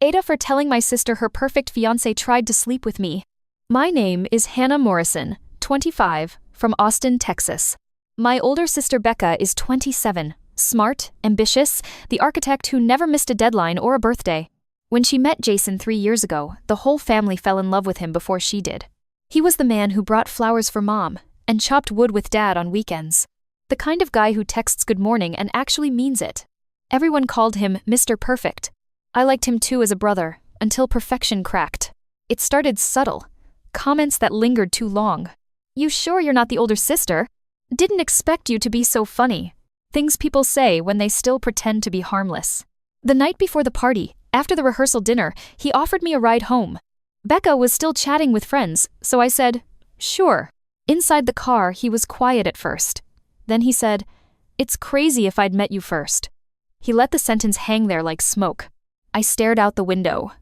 Ada for telling my sister her perfect fiancé tried to sleep with me. My name is Hannah Morrison, 25, from Austin, Texas. My older sister Becca is 27, smart, ambitious, the architect who never missed a deadline or a birthday. When she met Jason 3 years ago, the whole family fell in love with him before she did. He was the man who brought flowers for Mom and chopped wood with Dad on weekends. The kind of guy who texts good morning and actually means it. Everyone called him Mr. Perfect. I liked him too as a brother, until perfection cracked. It started subtle. Comments that lingered too long. "You sure you're not the older sister? Didn't expect you to be so funny." Things people say when they still pretend to be harmless. The night before the party, after the rehearsal dinner, he offered me a ride home. Becca was still chatting with friends, so I said, "Sure." Inside the car, he was quiet at first. Then he said, "It's crazy if I'd met you first." He let the sentence hang there like smoke. I stared out the window.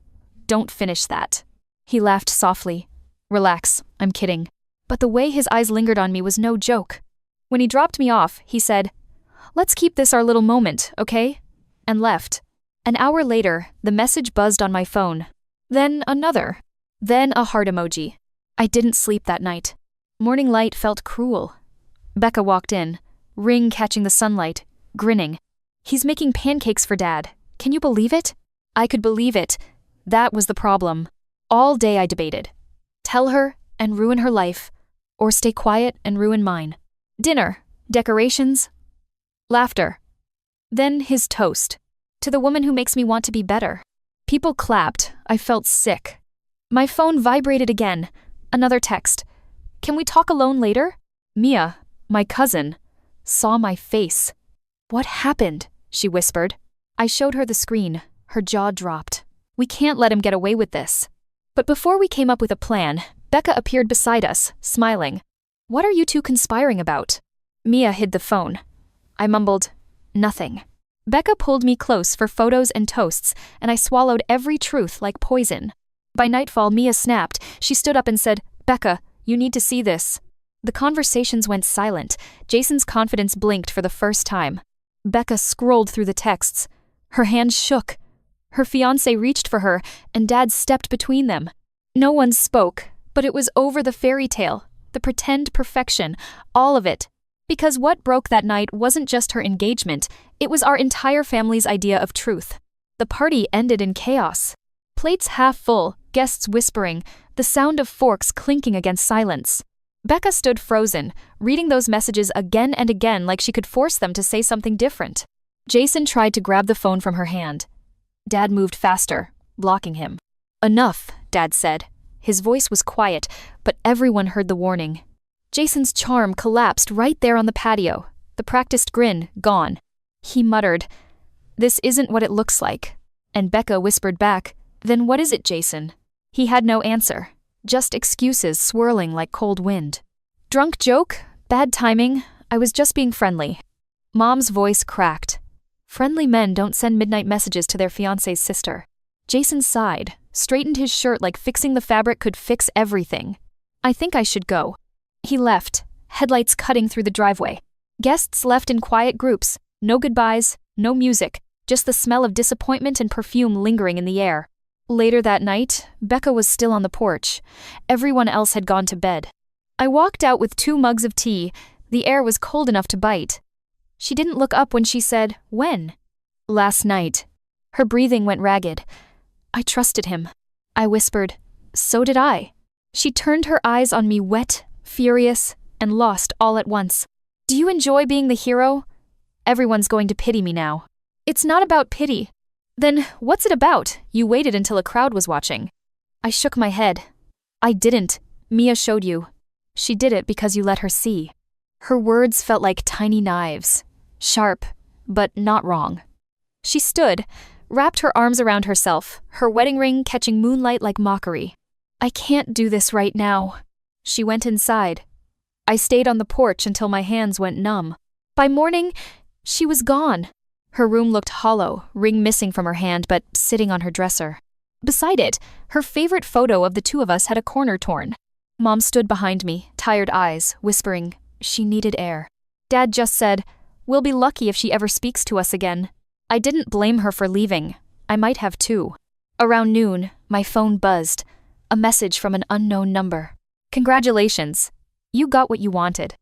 "Don't finish that." He laughed softly. "Relax, I'm kidding." But the way his eyes lingered on me was no joke. When he dropped me off, he said, "Let's keep this our little moment, okay?" And left. An hour later, the message buzzed on my phone. Then another. Then a heart emoji. I didn't sleep that night. Morning light felt cruel. Becca walked in, ring catching the sunlight, grinning. "He's making pancakes for Dad. Can you believe it?" I could believe it. That was the problem. All day I debated. Tell her and ruin her life, or stay quiet and ruin mine. Dinner, decorations, laughter. Then his toast. "To the woman who makes me want to be better." People clapped. I felt sick. My phone vibrated again. Another text. "Can we talk alone later?" Mia, my cousin, saw my face. "What happened?" she whispered. I showed her the screen. Her jaw dropped. "We can't let him get away with this." But before we came up with a plan, Becca appeared beside us, smiling. "What are you two conspiring about?" Mia hid the phone. I mumbled, "Nothing." Becca pulled me close for photos and toasts, and I swallowed every truth like poison. By nightfall, Mia snapped. She stood up and said, "Becca, you need to see this." The conversations went silent. Jason's confidence blinked for the first time. Becca scrolled through the texts. Her hands shook. Her fiancé reached for her, and Dad stepped between them. No one spoke, but it was over the fairy tale, the pretend perfection, all of it. Because what broke that night wasn't just her engagement, it was our entire family's idea of truth. The party ended in chaos. Plates half full, guests whispering, the sound of forks clinking against silence. Becca stood frozen, reading those messages again and again like she could force them to say something different. Jason tried to grab the phone from her hand. Dad moved faster, blocking him. "Enough," Dad said. His voice was quiet, but everyone heard the warning. Jason's charm collapsed right there on the patio, the practiced grin gone. He muttered, "This isn't what it looks like." And Becca whispered back, "Then what is it, Jason?" He had no answer, just excuses swirling like cold wind. Drunk joke? Bad timing? I was just being friendly. Mom's voice cracked. Friendly men don't send midnight messages to their fiancé's sister. Jason sighed, straightened his shirt like fixing the fabric could fix everything. "I think I should go." He left, headlights cutting through the driveway. Guests left in quiet groups, no goodbyes, no music, just the smell of disappointment and perfume lingering in the air. Later that night, Becca was still on the porch. Everyone else had gone to bed. I walked out with 2 mugs of tea. The air was cold enough to bite. She didn't look up when she said, "When?" "Last night." Her breathing went ragged. I trusted him. I whispered, "So did I." She turned her eyes on me wet, furious, and lost all at once. "Do you enjoy being the hero? Everyone's going to pity me now." "It's not about pity." "Then what's it about? You waited until a crowd was watching." I shook my head. "I didn't. Mia showed you. She did it because you let her see." Her words felt like tiny knives, sharp, but not wrong. She stood, wrapped her arms around herself, her wedding ring catching moonlight like mockery. "I can't do this right now." She went inside. I stayed on the porch until my hands went numb. By morning, she was gone. Her room looked hollow, ring missing from her hand but sitting on her dresser. Beside it, her favorite photo of the 2 of us had a corner torn. Mom stood behind me, tired eyes, whispering, she needed air. Dad just said, "We'll be lucky if she ever speaks to us again." I didn't blame her for leaving. I might have too. Around noon, my phone buzzed. A message from an unknown number. Congratulations. You got what you wanted.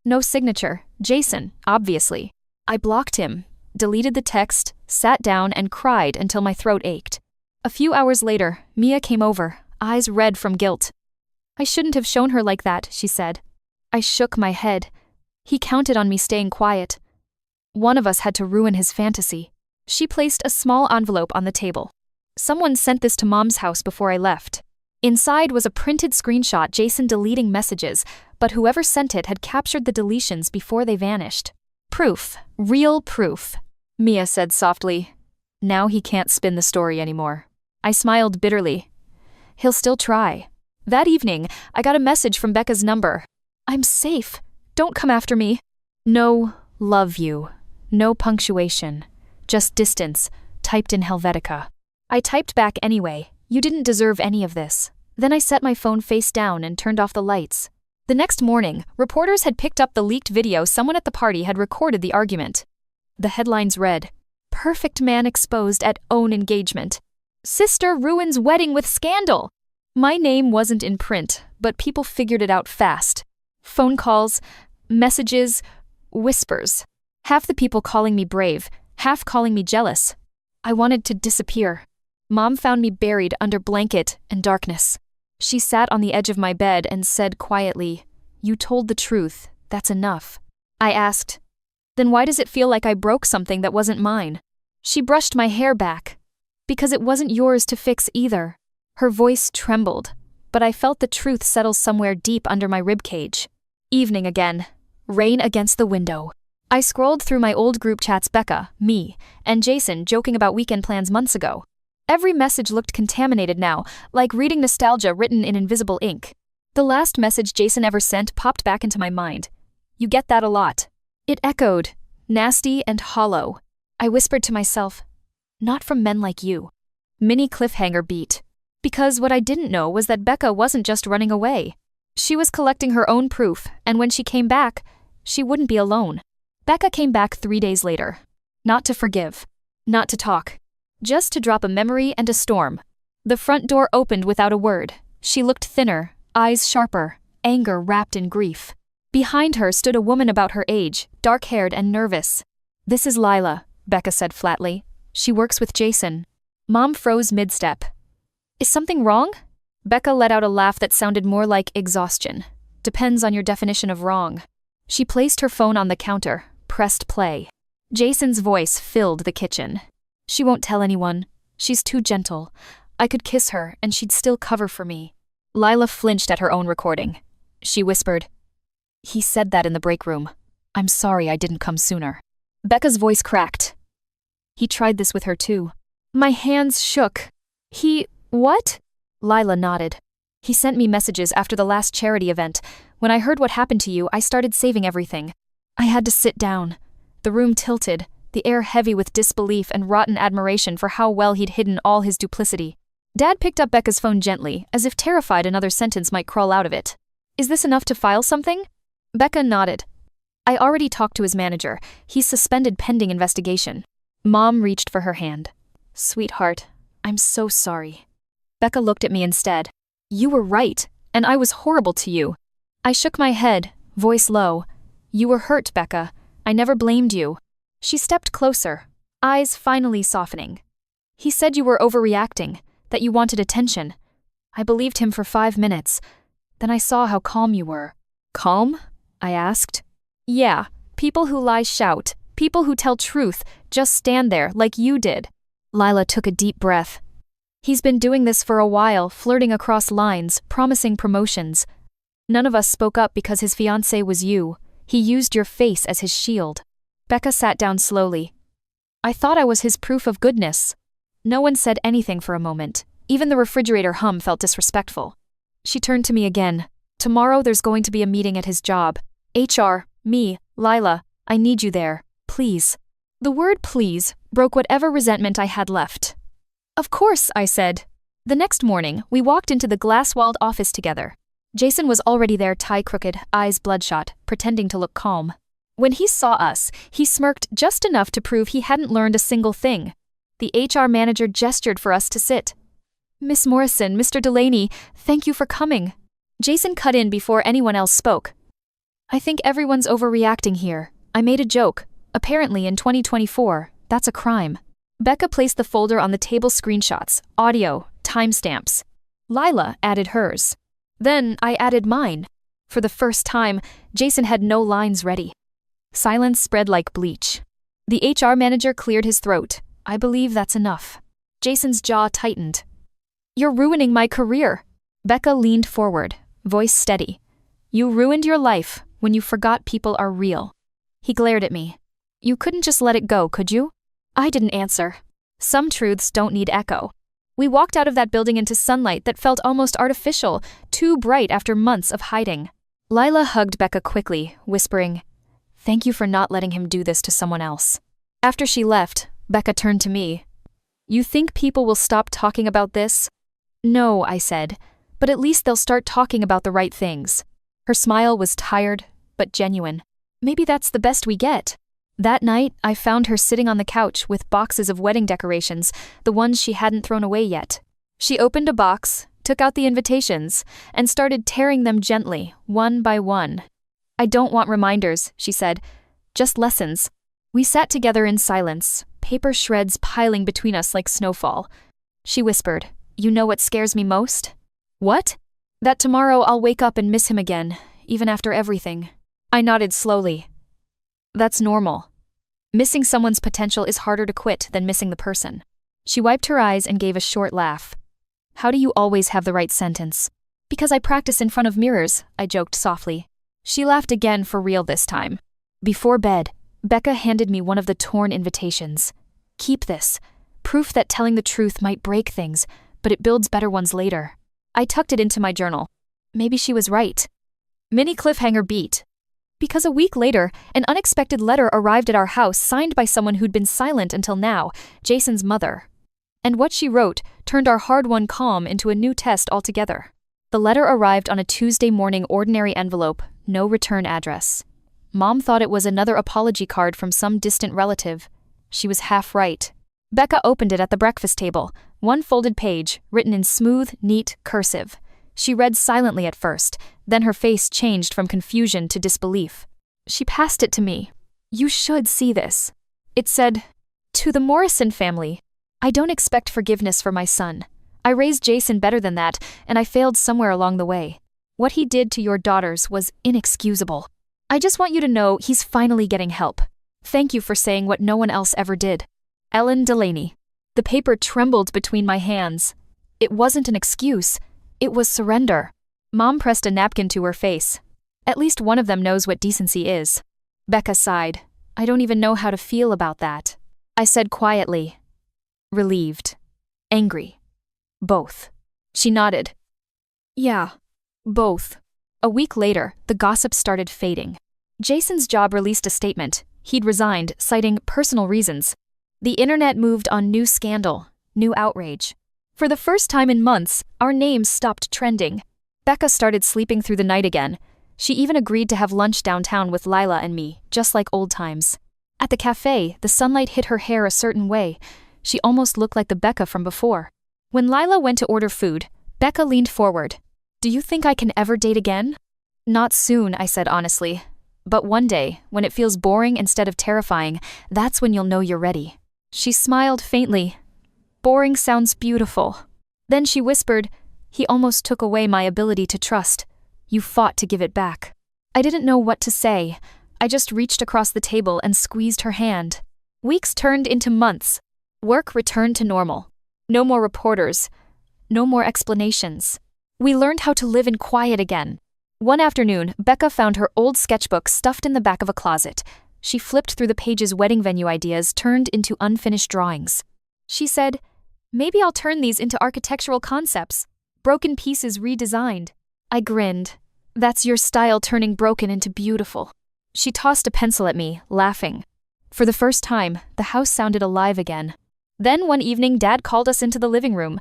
No signature. Jason, obviously. I blocked him, deleted the text, sat down and cried until my throat ached. A few hours later, Mia came over, eyes red from guilt. I shouldn't have shown her like that, she said. I shook my head. He counted on me staying quiet. One of us had to ruin his fantasy. She placed a small envelope on the table. Someone sent this to Mom's house before I left. Inside was a printed screenshot Jason deleting messages, but whoever sent it had captured the deletions before they vanished. Proof. Real proof. Mia said softly. Now he can't spin the story anymore. I smiled bitterly. He'll still try. That evening, I got a message from Becca's number. I'm safe. Don't come after me. No, love you. No punctuation. Just distance, typed in Helvetica. I typed back anyway. You didn't deserve any of this. Then I set my phone face down and turned off the lights. The next morning, reporters had picked up the leaked video someone at the party had recorded the argument. The headlines read, Perfect man exposed at own engagement. Sister ruins wedding with scandal. My name wasn't in print, but people figured it out fast. Phone calls, messages, whispers. Half the people calling me brave, half calling me jealous. I wanted to disappear. Mom found me buried under blanket and darkness. She sat on the edge of my bed and said quietly, You told the truth, that's enough. I asked, Then why does it feel like I broke something that wasn't mine? She brushed my hair back. Because it wasn't yours to fix either. Her voice trembled, but I felt the truth settle somewhere deep under my ribcage. Evening again. Rain against the window. I scrolled through my old group chats Becca, me, and Jason joking about weekend plans months ago. Every message looked contaminated now, like reading nostalgia written in invisible ink. The last message Jason ever sent popped back into my mind. You get that a lot. It echoed, nasty and hollow. I whispered to myself, Not from men like you. Mini cliffhanger beat. Because what I didn't know was that Becca wasn't just running away. She was collecting her own proof, and when she came back, she wouldn't be alone. Becca came back 3 days later. Not to forgive. Not to talk. Just to drop a memory and a storm. The front door opened without a word. She looked thinner, eyes sharper, anger wrapped in grief. Behind her stood a woman about her age, dark-haired and nervous. This is Lila, Becca said flatly. She works with Jason. Mom froze mid-step. Is something wrong? Becca let out a laugh that sounded more like exhaustion. Depends on your definition of wrong. She placed her phone on the counter, pressed play. Jason's voice filled the kitchen. She won't tell anyone. She's too gentle. I could kiss her, and she'd still cover for me. Lila flinched at her own recording. She whispered, He said that in the break room. I'm sorry I didn't come sooner. Becca's voice cracked. He tried this with her too. My hands shook. What? Lila nodded. He sent me messages after the last charity event. When I heard what happened to you, I started saving everything. I had to sit down. The room tilted, the air heavy with disbelief and rotten admiration for how well he'd hidden all his duplicity. Dad picked up Becca's phone gently, as if terrified another sentence might crawl out of it. Is this enough to file something? Becca nodded. I already talked to his manager. He's suspended pending investigation. Mom reached for her hand. Sweetheart, I'm so sorry. Becca looked at me instead. You were right, and I was horrible to you. I shook my head, voice low. You were hurt, Becca. I never blamed you. She stepped closer, eyes finally softening. He said you were overreacting, that you wanted attention. I believed him for 5 minutes. Then I saw how calm you were. Calm? I asked. Yeah, people who lie shout. People who tell truth just stand there like you did. Lila took a deep breath. He's been doing this for a while, flirting across lines, promising promotions. None of us spoke up because his fiancé was you. He used your face as his shield. Becca sat down slowly. I thought I was his proof of goodness. No one said anything for a moment. Even the refrigerator hum felt disrespectful. She turned to me again. Tomorrow there's going to be a meeting at his job. HR, me, Lila, I need you there. Please. The word please broke whatever resentment I had left. Of course, I said. The next morning, we walked into the glass-walled office together. Jason was already there, tie crooked, eyes bloodshot, pretending to look calm. When he saw us, he smirked just enough to prove he hadn't learned a single thing. The HR manager gestured for us to sit. Miss Morrison, Mr. Delany, thank you for coming. Jason cut in before anyone else spoke. I think everyone's overreacting here. I made a joke. Apparently in 2024, that's a crime. Becca placed the folder on the table screenshots, audio, timestamps. Lila added hers. Then I added mine. For the first time, Jason had no lines ready. Silence spread like bleach. The HR manager cleared his throat. I believe that's enough. Jason's jaw tightened. You're ruining my career. Becca leaned forward, voice steady. You ruined your life when you forgot people are real. He glared at me. You couldn't just let it go, could you? I didn't answer. Some truths don't need echo. We walked out of that building into sunlight that felt almost artificial, too bright after months of hiding. Lila hugged Becca quickly, whispering, "Thank you for not letting him do this to someone else." After she left, Becca turned to me. You think people will stop talking about this? No, I said, but at least they'll start talking about the right things. Her smile was tired, but genuine. Maybe that's the best we get. That night, I found her sitting on the couch with boxes of wedding decorations, the ones she hadn't thrown away yet. She opened a box, took out the invitations, and started tearing them gently, one by one. I don't want reminders, she said, just lessons. We sat together in silence, paper shreds piling between us like snowfall. She whispered, "You know what scares me most?" "What?" "That tomorrow I'll wake up and miss him again, even after everything." I nodded slowly. That's normal. Missing someone's potential is harder to quit than missing the person. She wiped her eyes and gave a short laugh. How do you always have the right sentence? Because I practice in front of mirrors, I joked softly. She laughed again for real this time. Before bed, Becca handed me one of the torn invitations. Keep this. Proof that telling the truth might break things, but it builds better ones later. I tucked it into my journal. Maybe she was right. Mini cliffhanger beat. Because a week later, an unexpected letter arrived at our house signed by someone who'd been silent until now, Jason's mother. And what she wrote turned our hard-won calm into a new test altogether. The letter arrived on a Tuesday morning ordinary envelope, no return address. Mom thought it was another apology card from some distant relative. She was half right. Becca opened it at the breakfast table, one folded page, written in smooth, neat cursive. She read silently at first, then her face changed from confusion to disbelief. She passed it to me. You should see this. It said, "To the Morrison family. I don't expect forgiveness for my son. I raised Jason better than that, and I failed somewhere along the way. What he did to your daughters was inexcusable. I just want you to know he's finally getting help. Thank you for saying what no one else ever did. Ellen Delany." The paper trembled between my hands. It wasn't an excuse. It was surrender. Mom pressed a napkin to her face. At least one of them knows what decency is. Becca sighed. I don't even know how to feel about that. I said quietly. Relieved. Angry. Both. She nodded. Yeah, both. A week later, the gossip started fading. Jason's job released a statement. He'd resigned, citing personal reasons. The internet moved on new scandal, new outrage. For the first time in months, our names stopped trending. Becca started sleeping through the night again. She even agreed to have lunch downtown with Lila and me, just like old times. At the cafe, the sunlight hit her hair a certain way. She almost looked like the Becca from before. When Lila went to order food, Becca leaned forward. Do you think I can ever date again? Not soon, I said honestly. But one day, when it feels boring instead of terrifying, that's when you'll know you're ready. She smiled faintly. Boring sounds beautiful. Then she whispered, he almost took away my ability to trust. You fought to give it back. I didn't know what to say. I just reached across the table and squeezed her hand. Weeks turned into months. Work returned to normal. No more reporters. No more explanations. We learned how to live in quiet again. One afternoon, Becca found her old sketchbook stuffed in the back of a closet. She flipped through the pages wedding venue ideas turned into unfinished drawings. She said, maybe I'll turn these into architectural concepts. Broken pieces redesigned. I grinned. That's your style turning broken into beautiful. She tossed a pencil at me, laughing. For the first time, the house sounded alive again. Then one evening, Dad called us into the living room.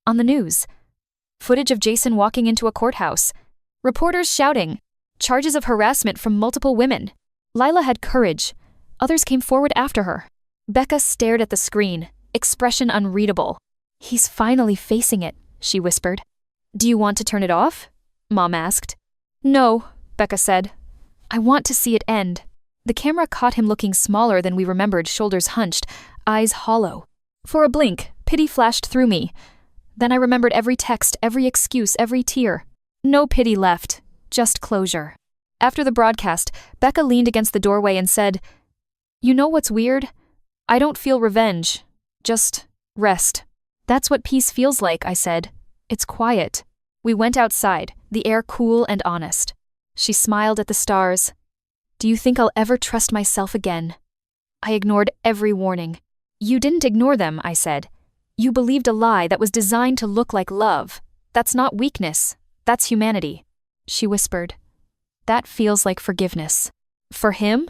On the news. Footage of Jason walking into a courthouse. Reporters shouting. Charges of harassment from multiple women. Lila had courage. Others came forward after her. Becca stared at the screen, expression unreadable. "He's finally facing it," she whispered. "Do you want to turn it off?" Mom asked. "No," Becca said. "I want to see it end." The camera caught him looking smaller than we remembered, shoulders hunched, eyes hollow. For a blink, pity flashed through me. Then I remembered every text, every excuse, every tear. No pity left, just closure. After the broadcast, Becca leaned against the doorway and said, "You know what's weird? I don't feel revenge, just rest." "That's what peace feels like," I said. "It's quiet." We went outside, the air cool and honest. She smiled at the stars. "Do you think I'll ever trust myself again?" I ignored every warning. "You didn't ignore them," I said. "You believed a lie that was designed to look like love. That's not weakness, that's humanity." She whispered, "That feels like forgiveness." For him?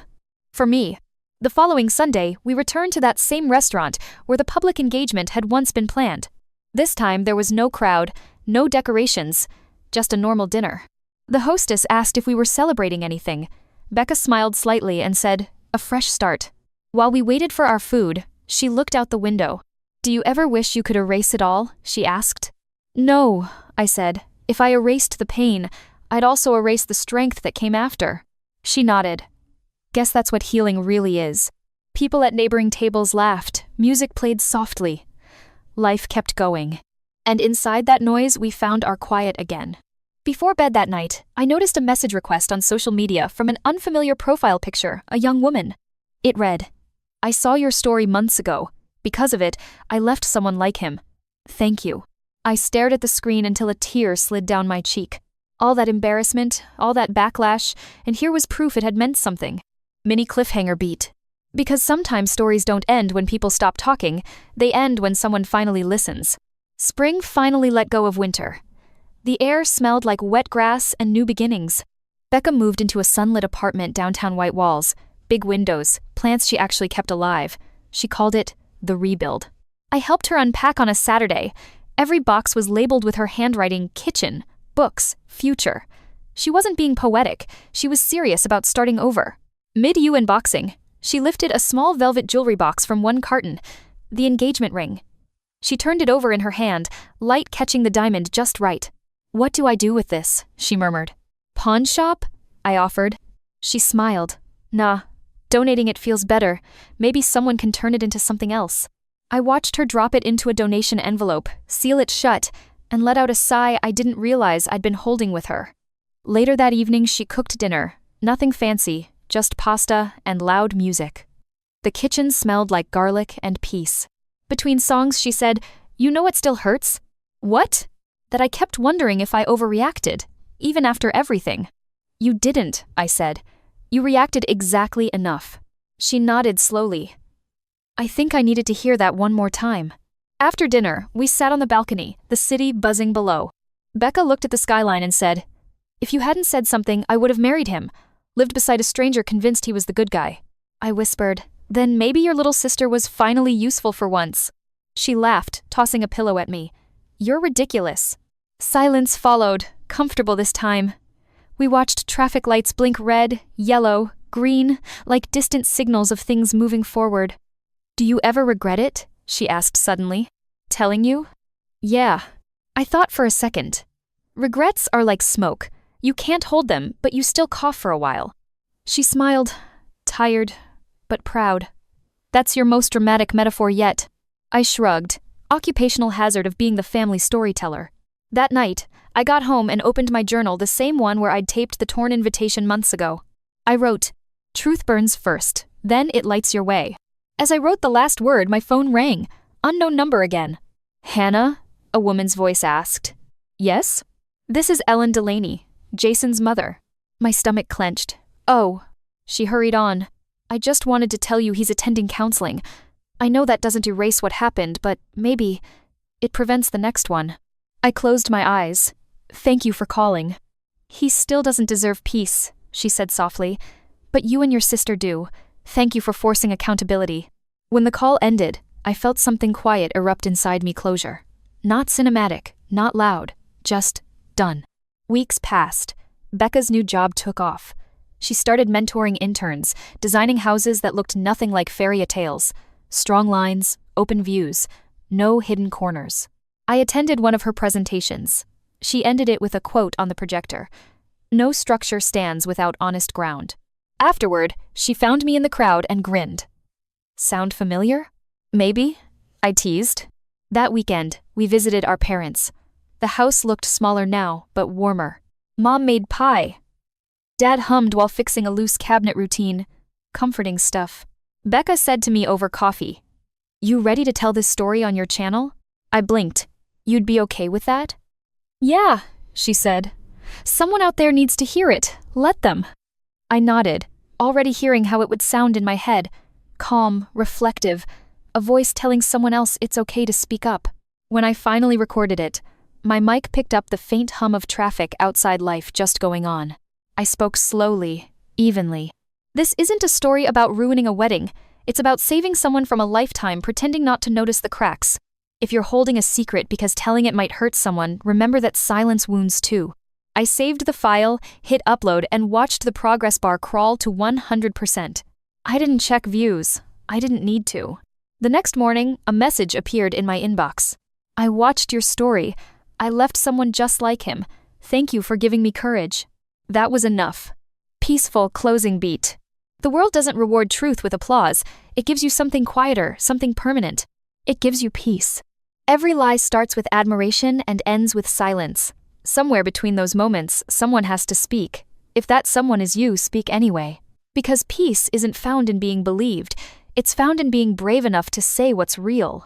For me. The following Sunday, we returned to that same restaurant where the public engagement had once been planned. This time there was no crowd, no decorations, just a normal dinner. The hostess asked if we were celebrating anything. Becca smiled slightly and said, "A fresh start." While we waited for our food, she looked out the window. "Do you ever wish you could erase it all?" she asked. "No," I said. "If I erased the pain, I'd also erase the strength that came after." She nodded. "Guess that's what healing really is." People at neighboring tables laughed, music played softly. Life kept going. And inside that noise, we found our quiet again. Before bed that night, I noticed a message request on social media from an unfamiliar profile picture, a young woman. It read, "I saw your story months ago. Because of it, I left someone like him. Thank you." I stared at the screen until a tear slid down my cheek. All that embarrassment, all that backlash, and here was proof it had meant something. Mini cliffhanger beat. Because sometimes stories don't end when people stop talking, they end when someone finally listens. Spring finally let go of winter. The air smelled like wet grass and new beginnings. Becca moved into a sunlit apartment downtown, white walls, big windows, plants she actually kept alive. She called it the rebuild. I helped her unpack on a Saturday. Every box was labeled with her handwriting: kitchen, books, future. She wasn't being poetic, she was serious about starting over. Mid-unboxing, she lifted a small velvet jewelry box from one carton, the engagement ring. She turned it over in her hand, light catching the diamond just right. "What do I do with this?" she murmured. "Pawn shop?" I offered. She smiled. "Nah, donating it feels better. Maybe someone can turn it into something else." I watched her drop it into a donation envelope, seal it shut, and let out a sigh I didn't realize I'd been holding with her. Later that evening, she cooked dinner. Nothing fancy, just pasta and loud music. The kitchen smelled like garlic and peace. Between songs, she said, "You know what still hurts?" "What?" "That I kept wondering if I overreacted, even after everything." "You didn't," I said. "You reacted exactly enough." She nodded slowly. I think I needed to hear that one more time. After dinner, we sat on the balcony, the city buzzing below. Becca looked at the skyline and said, "If you hadn't said something, I would have married him. Lived beside a stranger convinced he was the good guy." I whispered, "Then maybe your little sister was finally useful for once." She laughed, tossing a pillow at me. "You're ridiculous." Silence followed, comfortable this time. We watched traffic lights blink red, yellow, green, like distant signals of things moving forward. "Do you ever regret it?" she asked suddenly. "Telling you?" "Yeah." I thought for a second. Regrets are like smoke. You can't hold them, but you still cough for a while. She smiled, tired, but proud. "That's your most dramatic metaphor yet." I shrugged, occupational hazard of being the family storyteller. That night, I got home and opened my journal, the same one where I'd taped the torn invitation months ago. I wrote, "Truth burns first, then it lights your way." As I wrote the last word, my phone rang. Unknown number again. "Hannah?" a woman's voice asked. "Yes?" "This is Ellen Delany, Jason's mother." My stomach clenched. "Oh." She hurried on. "I just wanted to tell you he's attending counseling. I know that doesn't erase what happened, but maybe it prevents the next one." I closed my eyes. "Thank you for calling." "He still doesn't deserve peace," she said softly. "But you and your sister do. Thank you for forcing accountability." When the call ended, I felt something quiet erupt inside me. Closure. Not cinematic, not loud, just done. Weeks passed. Becca's new job took off. She started mentoring interns, designing houses that looked nothing like fairy tales. Strong lines, open views, no hidden corners. I attended one of her presentations. She ended it with a quote on the projector. No structure stands without honest ground. Afterward, she found me in the crowd and grinned. Sound familiar? Maybe, I teased. That weekend, we visited our parents. The house looked smaller now, but warmer. Mom made pie. Dad hummed while fixing a loose cabinet routine. Comforting stuff. Becca said to me over coffee, "You ready to tell this story on your channel?" I blinked. "You'd be okay with that?" "Yeah," she said. "Someone out there needs to hear it. Let them." I nodded, already hearing how it would sound in my head. Calm, reflective, a voice telling someone else it's okay to speak up. When I finally recorded it, my mic picked up the faint hum of traffic outside life just going on. I spoke slowly, evenly. This isn't a story about ruining a wedding. It's about saving someone from a lifetime pretending not to notice the cracks. If you're holding a secret because telling it might hurt someone, remember that silence wounds too. I saved the file, hit upload, and watched the progress bar crawl to 100%. I didn't check views. I didn't need to. The next morning, a message appeared in my inbox. "I watched your story. I left someone just like him. Thank you for giving me courage." That was enough. Peaceful closing beat. The world doesn't reward truth with applause. It gives you something quieter, something permanent. It gives you peace. Every lie starts with admiration and ends with silence. Somewhere between those moments, someone has to speak. If that someone is you, speak anyway. Because peace isn't found in being believed. It's found in being brave enough to say what's real.